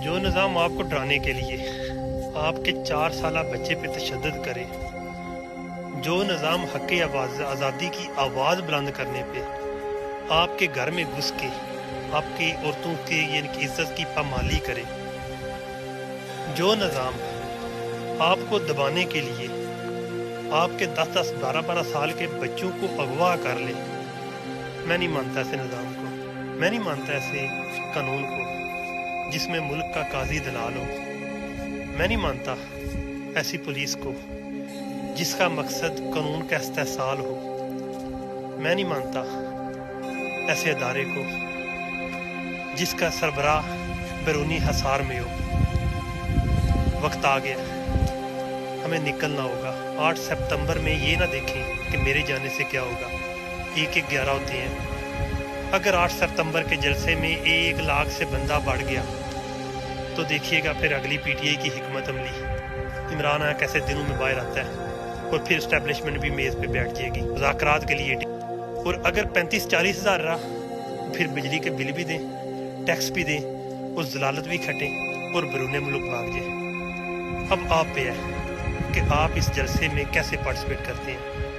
جو نظام آپ کو ڈرانے کے لیے آپ کے 4 سالہ بچے پہ تشدد کرے، جو نظام حق آزادی کی آواز بلند کرنے پہ آپ کے گھر میں گھس کے آپ کی عورتوں کی یعنی کہ عزت کی پامالی کرے، جو نظام آپ کو دبانے کے لیے آپ کے 10 12 سال کے بچوں کو اغوا کر لے، میں نہیں مانتا ایسے نظام کو، میں نہیں مانتا ایسے قانون کو جس میں ملک کا قاضی دلال ہو، میں نہیں مانتا ایسی پولیس کو جس کا مقصد قانون کا استحصال ہو، میں نہیں مانتا ایسے ادارے کو جس کا سربراہ بیرونی حصار میں ہو۔ وقت آ گیا، ہمیں نکلنا ہوگا۔ 8 سپتمبر میں یہ نہ دیکھیں کہ میرے جانے سے کیا ہوگا، 1-11 ہوتے ہیں۔ اگر 8 سپتمبر کے جلسے میں 1 لاکھ سے بندہ بڑھ گیا تو دیکھیے گا پھر اگلی پی ٹی آئی کی حکمت عملی، عمران کیسے دنوں میں باہر آتا ہے اور پھر اسٹیبلشمنٹ بھی میز پہ بیٹھ جائے گی مذاکرات کے لیے۔ اور اگر 35-40 ہزار رہا پھر بجلی کے بل بھی دیں، ٹیکس بھی دیں اور ضلالت بھی کھٹیں اور بیرون ملک بھاگ جائیں۔ اب آپ پہ ہے کہ آپ اس جلسے میں کیسے پارٹیسپیٹ کرتے ہیں۔